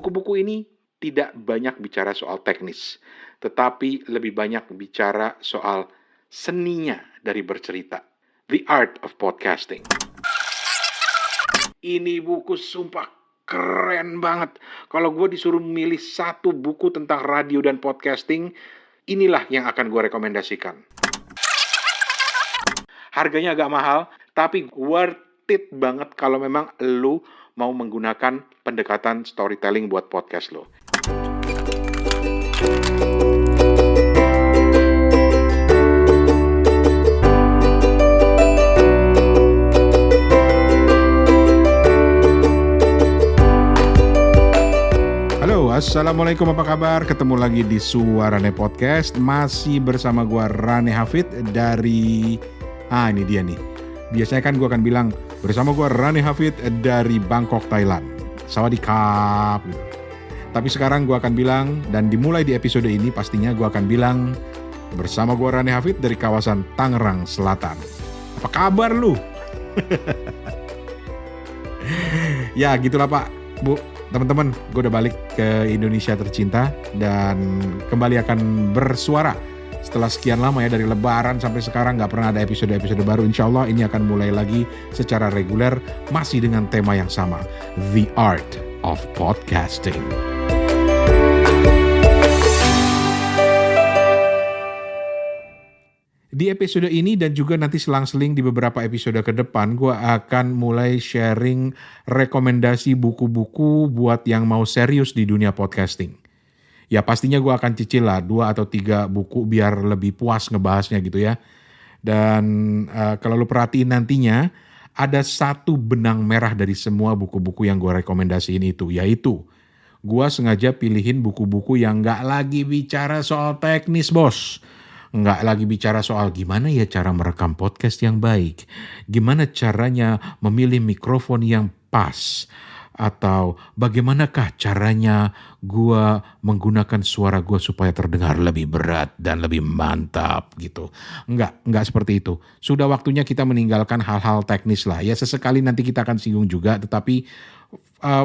Buku-buku ini tidak banyak bicara soal teknis, tetapi lebih banyak bicara soal seninya dari bercerita. The Art of Podcasting. Ini buku sumpah keren banget. Kalau gue disuruh milih satu buku tentang radio dan podcasting, inilah yang akan gue rekomendasikan. Harganya agak mahal, tapi worth it banget kalau memang lu mau menggunakan pendekatan storytelling buat podcast lo. Assalamualaikum, apa kabar? Ketemu lagi di Suarane Podcast. Masih bersama gue Rane Hafid dari... ini dia nih. Biasanya kan gue akan bilang bersama gue Rane Hafid dari Bangkok, Thailand. Sawadikap gitu. Tapi sekarang gue akan bilang, dan dimulai di episode ini pastinya gue akan bilang bersama gue Rane Hafid dari kawasan Tangerang Selatan. Apa kabar lu? Ya gitulah Pak, Bu. Teman-teman, gue udah balik ke Indonesia tercinta dan kembali akan bersuara setelah sekian lama ya, dari Lebaran sampai sekarang gak pernah ada episode-episode baru. Insya Allah ini akan mulai lagi secara reguler, masih dengan tema yang sama, The Art of Podcasting. Di episode ini dan juga nanti selang-seling di beberapa episode ke depan, gue akan mulai sharing rekomendasi buku-buku buat yang mau serius di dunia podcasting. Ya pastinya gue akan cicil lah 2 atau 3 buku biar lebih puas ngebahasnya gitu ya. Dan kalau lu perhatiin nantinya, ada satu benang merah dari semua buku-buku yang gue rekomendasiin itu, yaitu gue sengaja pilihin buku-buku yang gak lagi bicara soal teknis, bos. Nggak lagi bicara soal gimana ya cara merekam podcast yang baik, gimana caranya memilih mikrofon yang pas, atau bagaimanakah caranya gue menggunakan suara gue supaya terdengar lebih berat dan lebih mantap gitu. Nggak seperti itu. Sudah waktunya kita meninggalkan hal-hal teknis lah. Ya sesekali nanti kita akan singgung juga, tetapi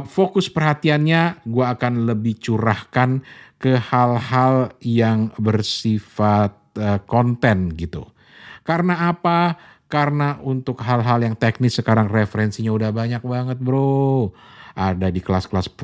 fokus perhatiannya gue akan lebih curahkan ke hal-hal yang bersifat konten gitu. Karena apa? Karena untuk hal-hal yang teknis sekarang referensinya udah banyak banget bro. Ada di kelas-kelas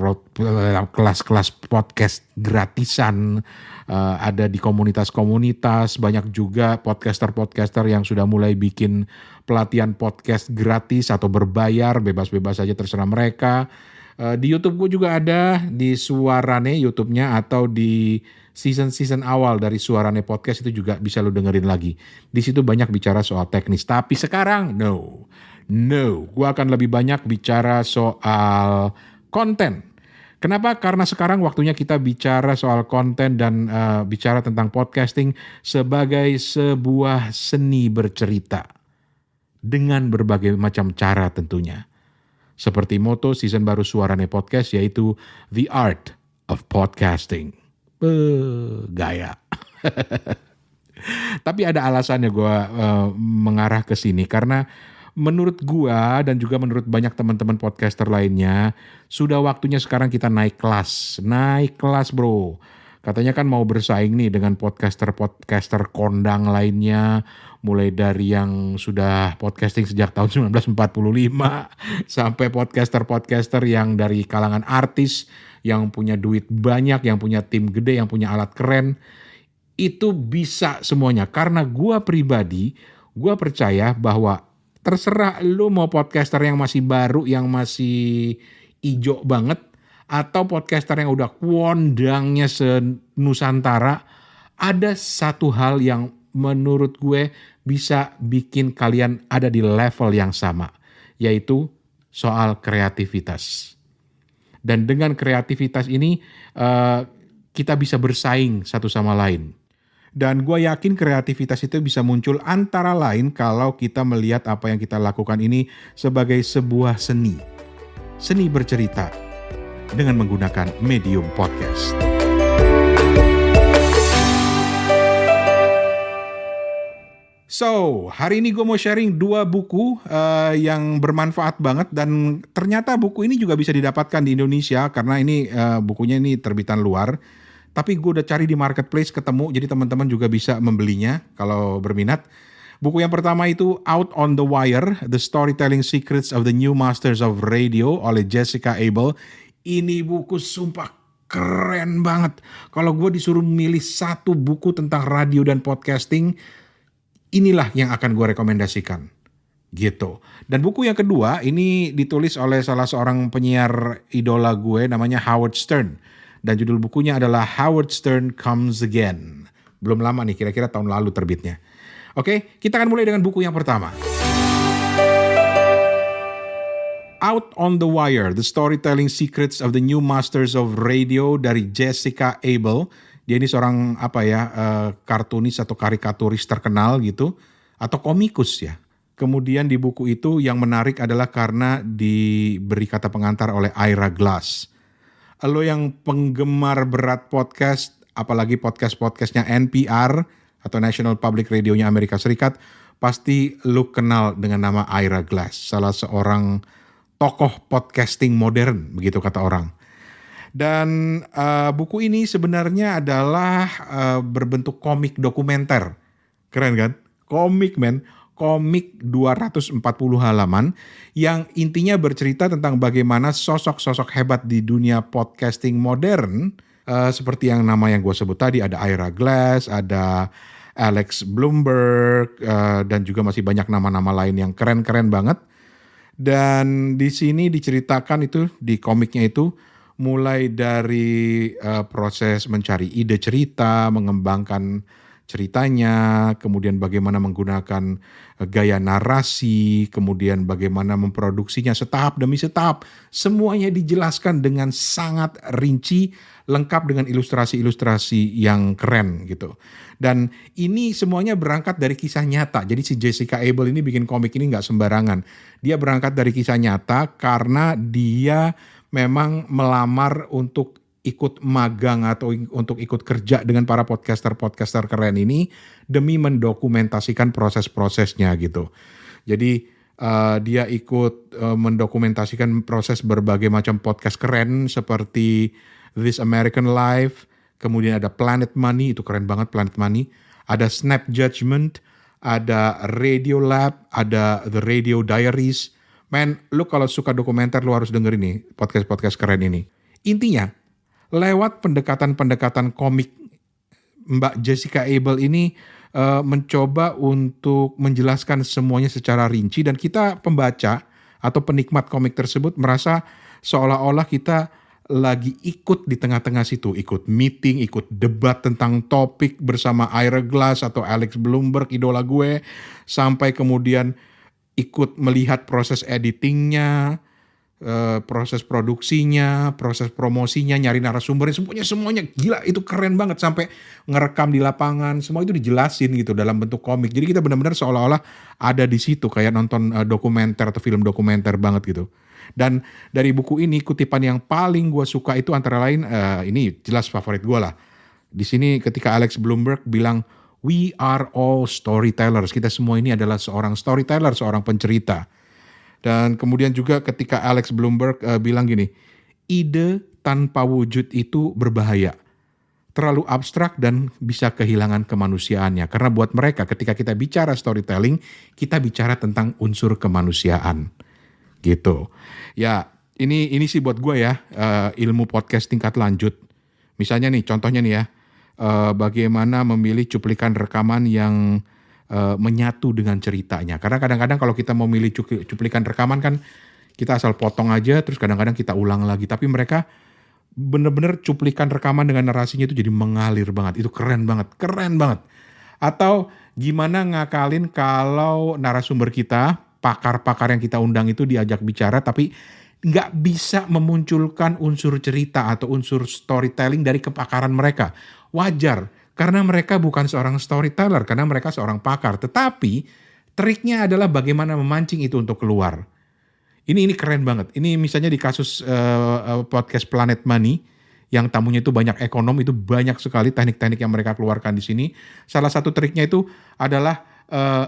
podcast gratisan, ada di komunitas-komunitas, banyak juga podcaster-podcaster yang sudah mulai bikin pelatihan podcast gratis atau berbayar, bebas-bebas aja terserah mereka. Di YouTube gue juga ada, di Suarane YouTube-nya, atau di season awal dari Suarane Podcast itu juga bisa lo dengerin lagi. Di situ banyak bicara soal teknis. Tapi sekarang, no. Gue akan lebih banyak bicara soal konten. Kenapa? Karena sekarang waktunya kita bicara soal konten dan bicara tentang podcasting sebagai sebuah seni bercerita. Dengan berbagai macam cara tentunya. Seperti moto season baru Suarane Podcast, yaitu The Art of Podcasting. Gaya. Tapi ada alasannya gue mengarah ke sini, karena menurut gue dan juga menurut banyak teman-teman podcaster lainnya, sudah waktunya sekarang kita naik kelas bro. Katanya kan mau bersaing nih dengan podcaster kondang lainnya, mulai dari yang sudah podcasting sejak tahun 1945 sampai podcaster yang dari kalangan artis, yang punya duit banyak, yang punya tim gede, yang punya alat keren. Itu bisa semuanya. Karena gue pribadi, gue percaya bahwa terserah lu mau podcaster yang masih baru, yang masih ijo banget, atau podcaster yang udah kondangnya senusantara, ada satu hal yang menurut gue bisa bikin kalian ada di level yang sama, yaitu soal kreativitas. Dan dengan kreativitas ini kita bisa bersaing satu sama lain. Dan gue yakin kreativitas itu bisa muncul antara lain kalau kita melihat apa yang kita lakukan ini sebagai sebuah seni. Seni bercerita dengan menggunakan medium podcast. So, hari ini gue mau sharing 2 buku yang bermanfaat banget dan ternyata buku ini juga bisa didapatkan di Indonesia karena ini bukunya ini terbitan luar. Tapi gue udah cari di marketplace ketemu, jadi teman-teman juga bisa membelinya kalau berminat. Buku yang pertama itu Out on the Wire, The Storytelling Secrets of the New Masters of Radio oleh Jessica Abel. Ini buku sumpah keren banget. Kalau gue disuruh milih satu buku tentang radio dan podcasting, inilah yang akan gue rekomendasikan. Gitu. Dan buku yang kedua ini ditulis oleh salah seorang penyiar idola gue namanya Howard Stern. Dan judul bukunya adalah Howard Stern Comes Again. Belum lama nih, kira-kira tahun lalu terbitnya. Oke, kita akan mulai dengan buku yang pertama. Out on the Wire, The Storytelling Secrets of the New Masters of Radio dari Jessica Abel. Dia ini seorang kartunis atau karikaturis terkenal gitu, atau komikus ya. Kemudian di buku itu yang menarik adalah karena diberi kata pengantar oleh Ira Glass. Lo yang penggemar berat podcast, apalagi podcastnya NPR atau National Public Radio-nya Amerika Serikat, pasti lo kenal dengan nama Ira Glass, salah seorang tokoh podcasting modern, begitu kata orang. Dan buku ini sebenarnya adalah berbentuk komik dokumenter. Keren kan? Komik komik 240 halaman yang intinya bercerita tentang bagaimana sosok-sosok hebat di dunia podcasting modern, seperti yang nama yang gue sebut tadi, ada Ira Glass, ada Alex Blumberg, dan juga masih banyak nama-nama lain yang keren-keren banget. Dan di sini diceritakan itu, di komiknya itu, mulai dari proses mencari ide cerita, mengembangkan ceritanya, kemudian bagaimana menggunakan gaya narasi, kemudian bagaimana memproduksinya setahap demi setahap. Semuanya dijelaskan dengan sangat rinci, lengkap dengan ilustrasi-ilustrasi yang keren gitu. Dan ini semuanya berangkat dari kisah nyata. Jadi si Jessica Abel ini bikin komik ini nggak sembarangan. Dia berangkat dari kisah nyata karena dia memang melamar untuk ikut magang atau untuk ikut kerja dengan para podcaster keren ini demi mendokumentasikan proses-prosesnya gitu. Jadi dia ikut mendokumentasikan proses berbagai macam podcast keren seperti This American Life, kemudian ada Planet Money, itu keren banget Planet Money, ada Snap Judgment, ada Radio Lab, ada The Radio Diaries. Men, lu kalau suka dokumenter lu harus dengerin nih podcast-podcast keren ini. Intinya, lewat pendekatan-pendekatan komik, Mbak Jessica Abel ini mencoba untuk menjelaskan semuanya secara rinci dan kita pembaca atau penikmat komik tersebut merasa seolah-olah kita lagi ikut di tengah-tengah situ, ikut meeting, ikut debat tentang topik bersama Ira Glass atau Alex Blumberg, idola gue, sampai kemudian ikut melihat proses editingnya, proses produksinya, proses promosinya, nyari narasumbernya, semuanya gila, itu keren banget, sampai ngerekam di lapangan, semua itu dijelasin gitu dalam bentuk komik. Jadi kita benar-benar seolah-olah ada di situ kayak nonton dokumenter atau film dokumenter banget gitu. Dan dari buku ini kutipan yang paling gue suka itu antara lain, ini jelas favorit gue lah. Di sini ketika Alex Blumberg bilang, "We are all storytellers." Kita semua ini adalah seorang storyteller, seorang pencerita. Dan kemudian juga ketika Alex Blumberg bilang gini, "Ide tanpa wujud itu berbahaya. Terlalu abstrak dan bisa kehilangan kemanusiaannya." Karena buat mereka ketika kita bicara storytelling, kita bicara tentang unsur kemanusiaan. Gitu. Ya, ini sih buat gue ya, ilmu podcast tingkat lanjut. Misalnya nih, contohnya nih ya, bagaimana memilih cuplikan rekaman yang menyatu dengan ceritanya. Karena kadang-kadang kalau kita mau milih cuplikan rekaman kan kita asal potong aja, terus kadang-kadang kita ulang lagi. Tapi mereka bener-bener cuplikan rekaman dengan narasinya itu jadi mengalir banget. Itu keren banget. Atau gimana ngakalin kalau narasumber kita, pakar-pakar yang kita undang itu diajak bicara tapi nggak bisa memunculkan unsur cerita atau unsur storytelling dari kepakaran mereka. Wajar, karena mereka bukan seorang storyteller, karena mereka seorang pakar. Tetapi triknya adalah bagaimana memancing itu untuk keluar. Ini keren banget. Ini misalnya di kasus podcast Planet Money, yang tamunya itu banyak ekonom, itu banyak sekali teknik-teknik yang mereka keluarkan di sini. Salah satu triknya itu adalah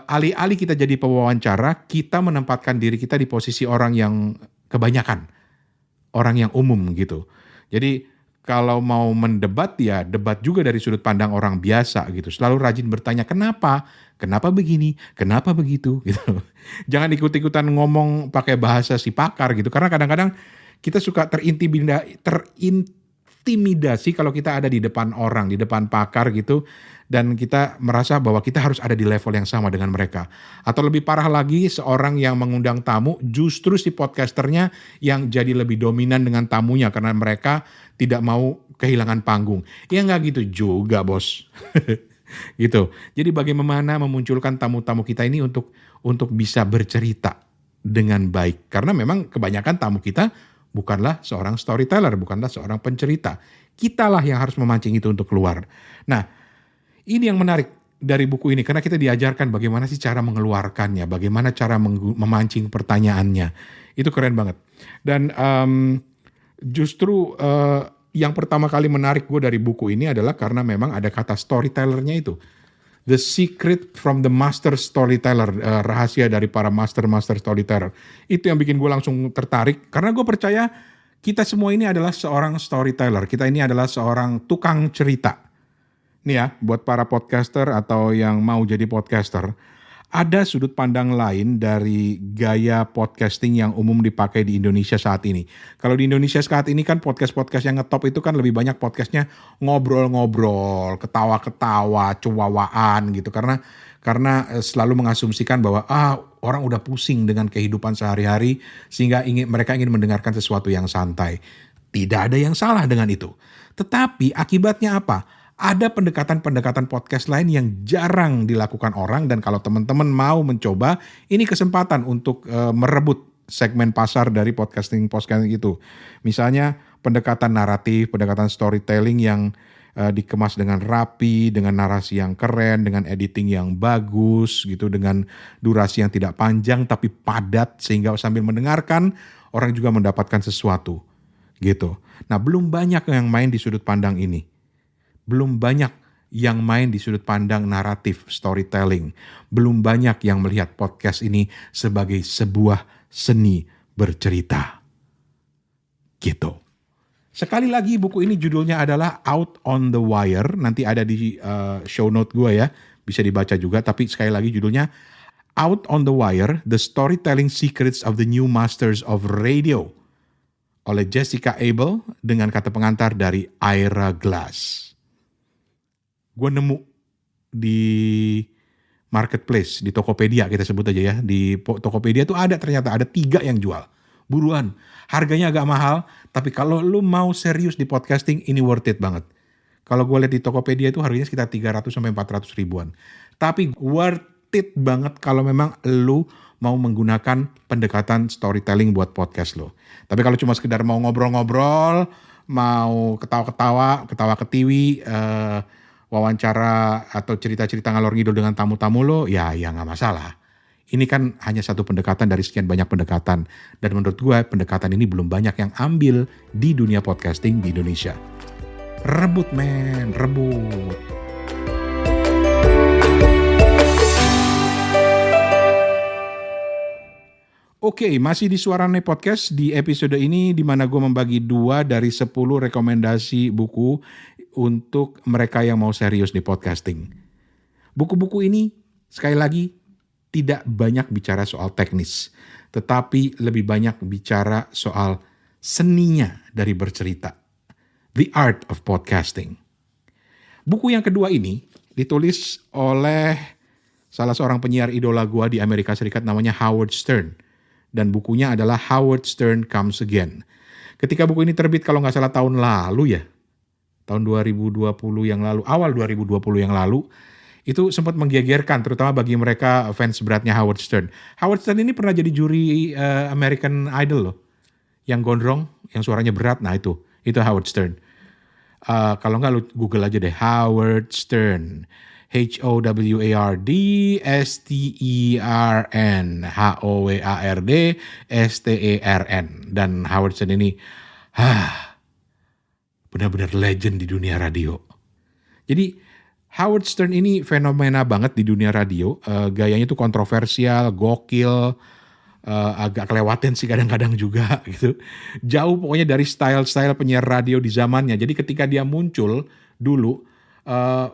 alih-alih kita jadi pewawancara, kita menempatkan diri kita di posisi orang yang kebanyakan, orang yang umum gitu. Jadi kalau mau mendebat ya debat juga dari sudut pandang orang biasa gitu. Selalu rajin bertanya kenapa, kenapa begini, kenapa begitu gitu. Jangan ikut-ikutan ngomong pakai bahasa si pakar gitu. Karena kadang-kadang kita suka terintimidasi kalau kita ada di depan orang, di depan pakar gitu. Dan kita merasa bahwa kita harus ada di level yang sama dengan mereka. Atau lebih parah lagi, seorang yang mengundang tamu, justru si podcasternya yang jadi lebih dominan dengan tamunya karena mereka tidak mau kehilangan panggung. Ya nggak gitu juga, bos. Gitu. Jadi bagaimana memunculkan tamu-tamu kita ini untuk bisa bercerita dengan baik. Karena memang kebanyakan tamu kita bukanlah seorang storyteller, bukanlah seorang pencerita. Kitalah yang harus memancing itu untuk keluar. Nah, ini yang menarik dari buku ini, karena kita diajarkan bagaimana sih cara mengeluarkannya, bagaimana cara memancing pertanyaannya. Itu keren banget. Dan justru yang pertama kali menarik gue dari buku ini adalah karena memang ada kata storytellernya itu. The secret from the master storyteller, rahasia dari para master storyteller. Itu yang bikin gue langsung tertarik, karena gue percaya kita semua ini adalah seorang storyteller. Kita ini adalah seorang tukang cerita. Nih ya, buat para podcaster atau yang mau jadi podcaster, ada sudut pandang lain dari gaya podcasting yang umum dipakai di Indonesia saat ini. Kalau di Indonesia saat ini kan podcast-podcast yang ngetop itu kan lebih banyak podcastnya ngobrol-ngobrol, ketawa-ketawa, cuwawaan gitu. Karena selalu mengasumsikan bahwa orang udah pusing dengan kehidupan sehari-hari sehingga mereka ingin mendengarkan sesuatu yang santai. Tidak ada yang salah dengan itu. Tetapi akibatnya apa? Ada pendekatan-pendekatan podcast lain yang jarang dilakukan orang, dan kalau teman-teman mau mencoba, ini kesempatan untuk merebut segmen pasar dari podcasting itu. Misalnya pendekatan naratif, pendekatan storytelling yang dikemas dengan rapi, dengan narasi yang keren, dengan editing yang bagus gitu, dengan durasi yang tidak panjang tapi padat sehingga sambil mendengarkan orang juga mendapatkan sesuatu gitu. Nah, belum banyak yang main di sudut pandang ini. Belum banyak yang main di sudut pandang naratif, storytelling. Belum banyak yang melihat podcast ini sebagai sebuah seni bercerita. Gitu. Sekali lagi buku ini judulnya adalah Out on the Wire. Nanti ada di show note gue ya. Bisa dibaca juga. Tapi sekali lagi judulnya Out on the Wire, The Storytelling Secrets of the New Masters of Radio. Oleh Jessica Abel dengan kata pengantar dari Ira Glass. Gue nemu di marketplace, di Tokopedia kita sebut aja ya. Di Tokopedia tuh ternyata ada 3 yang jual. Buruan, harganya agak mahal, tapi kalau lu mau serius di podcasting ini worth it banget. Kalau gue lihat di Tokopedia itu harganya sekitar 300 sampai 400 ribuan. Tapi worth it banget kalau memang lu mau menggunakan pendekatan storytelling buat podcast lo. Tapi kalau cuma sekedar mau ngobrol-ngobrol, mau ketawa ketiwi, wawancara atau cerita-cerita ngalor ngidul dengan tamu-tamu lo, ya nggak masalah. Ini kan hanya satu pendekatan dari sekian banyak pendekatan. Dan menurut gue pendekatan ini belum banyak yang ambil di dunia podcasting di Indonesia. Rebut men, rebut. Oke, masih di Suarane Podcast di episode ini di mana gue membagi 2 dari 10 rekomendasi buku untuk mereka yang mau serius di podcasting. Buku-buku ini sekali lagi tidak banyak bicara soal teknis, tetapi lebih banyak bicara soal seninya dari bercerita. The Art of Podcasting. Buku yang kedua ini ditulis oleh salah seorang penyiar idola gue di Amerika Serikat namanya Howard Stern. Dan bukunya adalah Howard Stern Comes Again. Ketika buku ini terbit kalau nggak salah tahun lalu ya, tahun 2020 yang lalu, awal 2020 yang lalu, itu sempat menggegerkan terutama bagi mereka fans beratnya Howard Stern. Howard Stern ini pernah jadi juri American Idol loh, yang gondrong, yang suaranya berat, nah itu Howard Stern. Kalau nggak lu Google aja deh, Howard Stern. HOWARD STERN HOWARD STERN. Dan Howard Stern ini benar-benar legend di dunia radio. Jadi Howard Stern ini fenomena banget di dunia radio. Gayanya tuh kontroversial, gokil, agak kelewatan sih kadang-kadang juga gitu. Jauh pokoknya dari style-style penyiar radio di zamannya. Jadi ketika dia muncul dulu,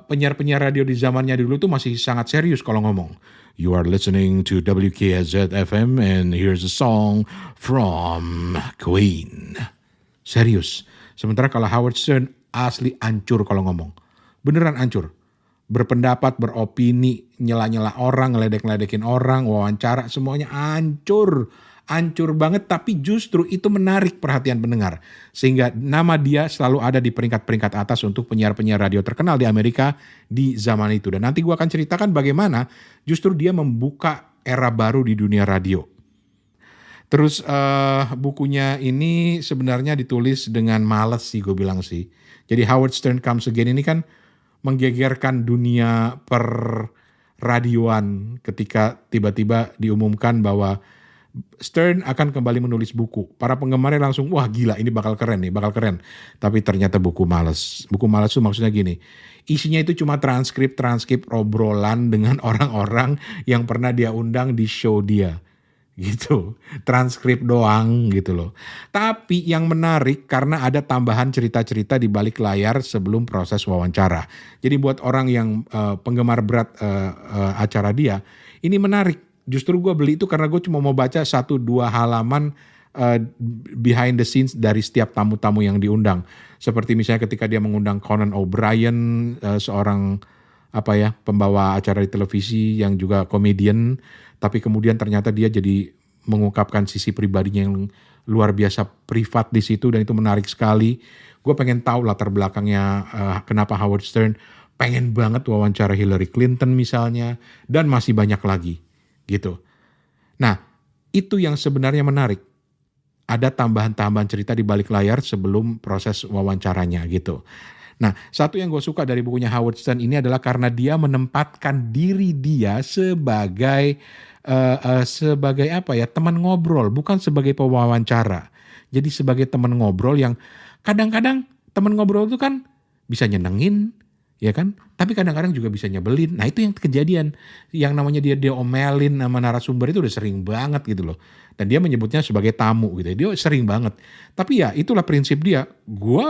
penyiar-penyiar radio di zamannya dulu tuh masih sangat serius kalau ngomong. You are listening to WKZ FM and here's a song from Queen. Serius. Sementara kalau Howard Stern asli ancur kalau ngomong. Beneran ancur. Berpendapat, beropini, nyela-nyela orang, ngeledek-ngeledekin orang, wawancara, semuanya hancur. Hancur banget, tapi justru itu menarik perhatian pendengar. Sehingga nama dia selalu ada di peringkat-peringkat atas untuk penyiar-penyiar radio terkenal di Amerika di zaman itu. Dan nanti gue akan ceritakan bagaimana justru dia membuka era baru di dunia radio. Terus bukunya ini sebenarnya ditulis dengan males sih gue bilang sih. Jadi Howard Stern Comes Again ini kan menggegerkan dunia per radioan ketika tiba-tiba diumumkan bahwa Stern akan kembali menulis buku. Para penggemarnya langsung, wah gila ini bakal keren nih, bakal keren. Tapi ternyata buku malas. Buku malas itu maksudnya gini, isinya itu cuma transkrip obrolan dengan orang-orang yang pernah dia undang di show dia. Gitu, transkrip doang gitu loh. Tapi yang menarik karena ada tambahan cerita-cerita di balik layar sebelum proses wawancara. Jadi buat orang yang penggemar berat acara dia, ini menarik. Justru gue beli itu karena gue cuma mau baca 1-2 halaman behind the scenes dari setiap tamu-tamu yang diundang. Seperti misalnya ketika dia mengundang Conan O'Brien, seorang pembawa acara di televisi yang juga komedian, tapi kemudian ternyata dia jadi mengungkapkan sisi pribadinya yang luar biasa privat di situ dan itu menarik sekali. Gue pengen tahu latar belakangnya kenapa Howard Stern pengen banget wawancara Hillary Clinton misalnya dan masih banyak lagi gitu. Nah, itu yang sebenarnya menarik. Ada tambahan-tambahan cerita di balik layar sebelum proses wawancaranya gitu. Nah, satu yang gue suka dari bukunya Howard Stern ini adalah karena dia menempatkan diri dia sebagai teman ngobrol, bukan sebagai pewawancara. Jadi sebagai teman ngobrol yang kadang-kadang teman ngobrol itu kan bisa nyenengin, ya kan? Tapi kadang-kadang juga bisa nyebelin. Nah, itu yang kejadian. Yang namanya dia omelin sama narasumber itu udah sering banget gitu loh. Dan dia menyebutnya sebagai tamu gitu. Dia sering banget. Tapi ya itulah prinsip dia. Gue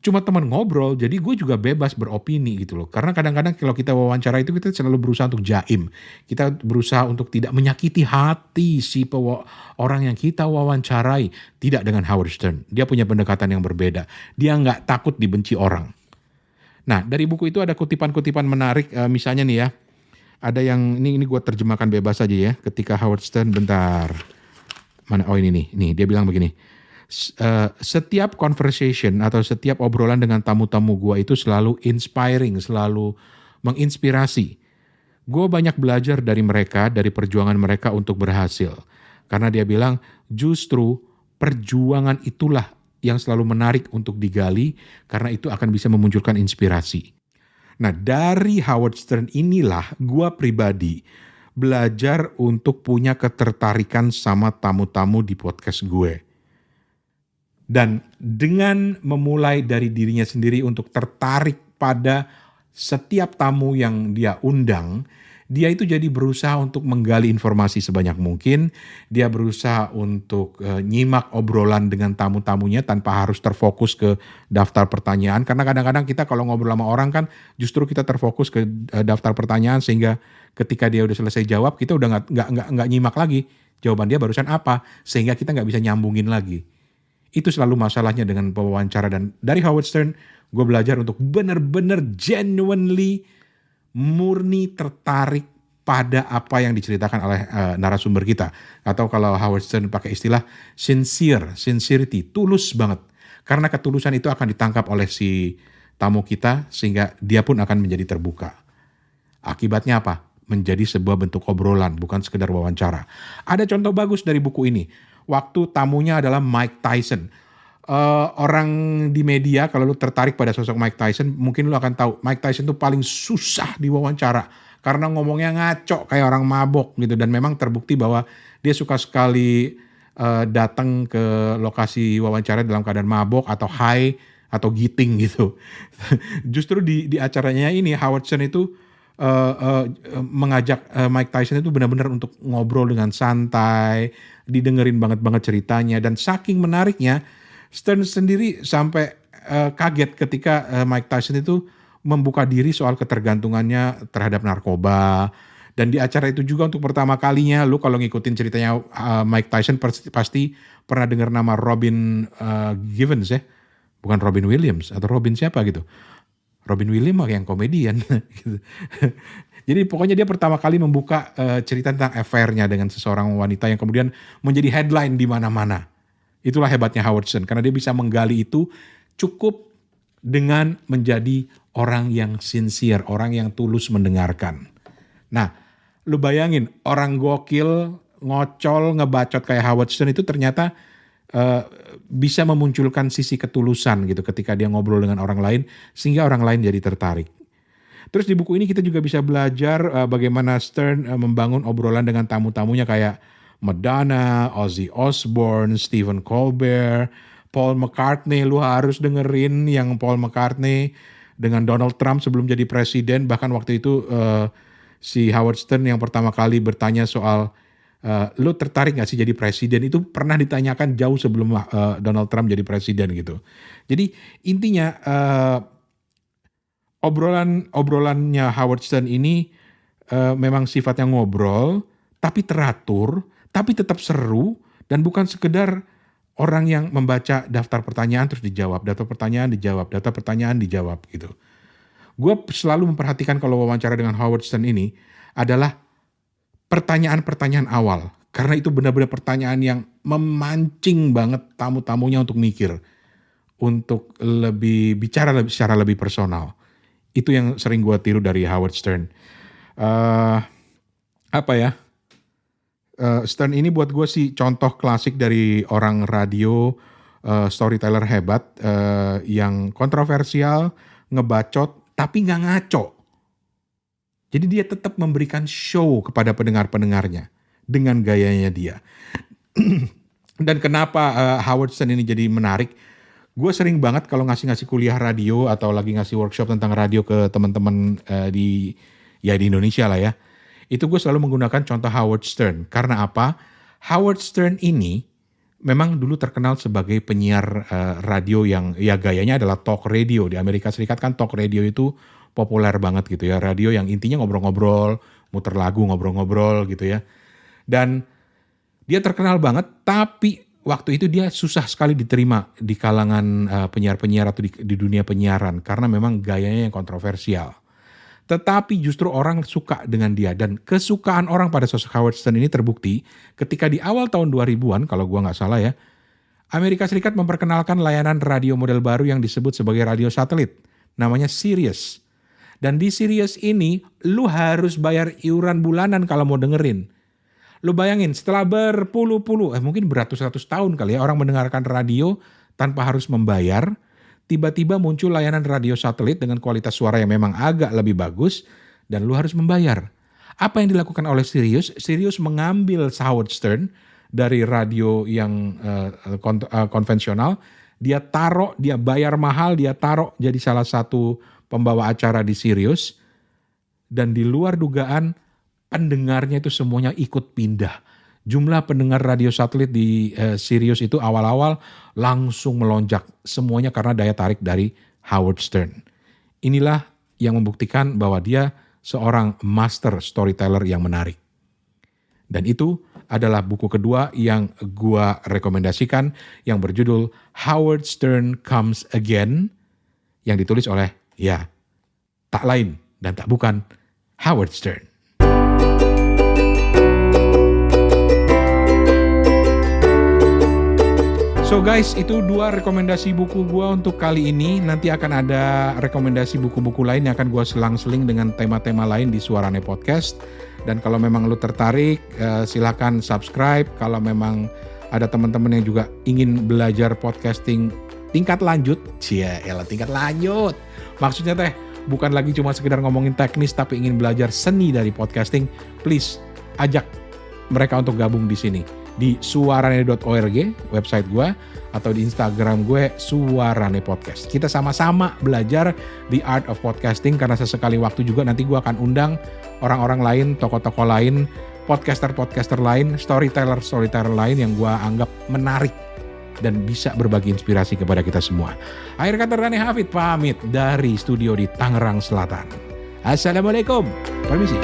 cuma teman ngobrol, jadi gue juga bebas beropini gitu loh. Karena kadang-kadang kalau kita wawancara itu kita selalu berusaha untuk jaim. Kita berusaha untuk tidak menyakiti hati si orang yang kita wawancarai. Tidak dengan Howard Stern. Dia punya pendekatan yang berbeda. Dia nggak takut dibenci orang. Nah, dari buku itu ada kutipan-kutipan menarik. Misalnya nih ya, ada yang ini gue terjemahkan bebas aja ya. Ketika Howard Stern, bentar. Mana? Oh ini nih dia bilang begini. Setiap conversation atau setiap obrolan dengan tamu-tamu gue itu selalu inspiring, selalu menginspirasi. Gue banyak belajar dari mereka, dari perjuangan mereka untuk berhasil. Karena dia bilang justru perjuangan itulah yang selalu menarik untuk digali karena itu akan bisa memunculkan inspirasi. Nah, dari Howard Stern inilah gue pribadi belajar untuk punya ketertarikan sama tamu-tamu di podcast gue. Dan dengan memulai dari dirinya sendiri untuk tertarik pada setiap tamu yang dia undang, dia itu jadi berusaha untuk menggali informasi sebanyak mungkin. Dia berusaha untuk nyimak obrolan dengan tamu-tamunya tanpa harus terfokus ke daftar pertanyaan. Karena kadang-kadang kita kalau ngobrol sama orang kan justru kita terfokus ke daftar pertanyaan sehingga ketika dia udah selesai jawab kita udah nggak nyimak lagi jawaban dia barusan apa sehingga kita nggak bisa nyambungin lagi. Itu selalu masalahnya dengan pewawancara. Dan dari Howard Stern, gue belajar untuk benar-benar genuinely, murni tertarik pada apa yang diceritakan oleh narasumber kita. Atau kalau Howard Stern pakai istilah sincerity, tulus banget. Karena ketulusan itu akan ditangkap oleh si tamu kita, sehingga dia pun akan menjadi terbuka. Akibatnya apa? Menjadi sebuah bentuk obrolan, bukan sekedar wawancara. Ada contoh bagus dari buku ini. Waktu tamunya adalah Mike Tyson. Orang di media kalau lu tertarik pada sosok Mike Tyson, mungkin lu akan tahu Mike Tyson tuh paling susah diwawancara karena ngomongnya ngaco kayak orang mabok gitu. Dan memang terbukti bahwa dia suka sekali datang ke lokasi wawancara dalam keadaan mabok atau high atau giting gitu. Justru di acaranya ini Howard Stern itu mengajak Mike Tyson itu benar-benar untuk ngobrol dengan santai, didengerin banget ceritanya, dan saking menariknya Stern sendiri sampai kaget ketika Mike Tyson itu membuka diri soal ketergantungannya terhadap narkoba. Dan di acara itu juga untuk pertama kalinya, lu kalau ngikutin ceritanya Mike Tyson pasti pernah dengar nama Robin Givens ya. Bukan Robin Williams atau Robin siapa gitu. Robin Williams yang komedian gitu. Jadi pokoknya dia pertama kali membuka cerita tentang affair-nya dengan seseorang wanita yang kemudian menjadi headline di mana-mana. Itulah hebatnya Howard Stern, karena dia bisa menggali itu cukup dengan menjadi orang yang sincere, orang yang tulus mendengarkan. Nah, lu bayangin orang gokil, ngocol, ngebacot kayak Howard Stern itu ternyata bisa memunculkan sisi ketulusan gitu ketika dia ngobrol dengan orang lain sehingga orang lain jadi tertarik. Terus di buku ini kita juga bisa belajar bagaimana Stern membangun obrolan dengan tamu-tamunya kayak Madonna, Ozzy Osbourne, Stephen Colbert, Paul McCartney. Lu harus dengerin yang Paul McCartney dengan Donald Trump sebelum jadi presiden. Bahkan waktu itu si Howard Stern yang pertama kali bertanya soal lu tertarik gak sih jadi presiden, itu pernah ditanyakan jauh sebelum Donald Trump jadi presiden gitu. Jadi intinya obrolannya Howard Stern ini memang sifatnya ngobrol, tapi teratur, tapi tetap seru, dan bukan sekedar orang yang membaca daftar pertanyaan terus dijawab, daftar pertanyaan dijawab gitu. Gue selalu memperhatikan kalau wawancara dengan Howard Stern ini adalah pertanyaan-pertanyaan awal. Karena itu benar-benar pertanyaan yang memancing banget tamu-tamunya untuk mikir. Untuk lebih bicara secara lebih personal. Itu yang sering gue tiru dari Howard Stern. Stern ini buat gue sih contoh klasik dari orang radio, storyteller hebat, yang kontroversial, ngebacot, tapi gak ngaco. Jadi dia tetap memberikan show kepada pendengar-pendengarnya dengan gayanya dia. Dan kenapa Howard Stern ini jadi menarik? Gue sering banget kalau ngasih kuliah radio atau lagi ngasih workshop tentang radio ke teman-teman di Indonesia lah ya. Itu gue selalu menggunakan contoh Howard Stern. Karena apa? Howard Stern ini memang dulu terkenal sebagai penyiar radio yang ya gayanya adalah talk radio. Di Amerika Serikat kan talk radio itu populer banget gitu ya. Radio yang intinya ngobrol-ngobrol, muter lagu, ngobrol-ngobrol gitu ya. Dan dia terkenal banget, tapi waktu itu dia susah sekali diterima di kalangan penyiar-penyiar atau di dunia penyiaran. Karena memang gayanya yang kontroversial. Tetapi justru orang suka dengan dia. Dan kesukaan orang pada sosok Howard Stern ini terbukti ketika di awal tahun 2000-an, kalau gue gak salah ya, Amerika Serikat memperkenalkan layanan radio model baru yang disebut sebagai radio satelit. Namanya Sirius. Dan di Sirius ini, lu harus bayar iuran bulanan kalau mau dengerin. Lu bayangin, setelah berpuluh-puluh, mungkin beratus-ratus tahun kali ya, orang mendengarkan radio tanpa harus membayar. Tiba-tiba muncul layanan radio satelit dengan kualitas suara yang memang agak lebih bagus dan lu harus membayar. Apa yang dilakukan oleh Sirius? Sirius mengambil Howard Stern dari radio yang konvensional, dia bayar mahal, dia taruh jadi salah satu pembawa acara di Sirius, dan di luar dugaan pendengarnya itu semuanya ikut pindah. Jumlah pendengar radio satelit di Sirius itu awal-awal langsung melonjak. Semuanya karena daya tarik dari Howard Stern. Inilah yang membuktikan bahwa dia seorang master storyteller yang menarik. Dan itu adalah buku kedua yang gua rekomendasikan yang berjudul Howard Stern Comes Again, yang ditulis oleh tak lain dan tak bukan Howard Stern. So guys, itu 2 rekomendasi buku gue untuk kali ini. Nanti akan ada rekomendasi buku-buku lain yang akan gue selang-seling dengan tema-tema lain di Suarane Podcast. Dan kalau memang lu tertarik, silakan subscribe. Kalau memang ada teman-teman yang juga ingin belajar podcasting tingkat lanjut, tingkat lanjut. Maksudnya bukan lagi cuma sekedar ngomongin teknis, tapi ingin belajar seni dari podcasting. Please, ajak mereka untuk gabung di sini. di suarane.org, website gue, atau di Instagram gue, Suarane Podcast. Kita sama-sama belajar the art of podcasting, karena sesekali waktu juga nanti gue akan undang orang-orang lain, tokoh-tokoh lain, podcaster-podcaster lain, storyteller lain yang gue anggap menarik dan bisa berbagi inspirasi kepada kita semua. Akhir kata, Rane Hafid pamit dari studio di Tangerang Selatan. Assalamualaikum. Permisi.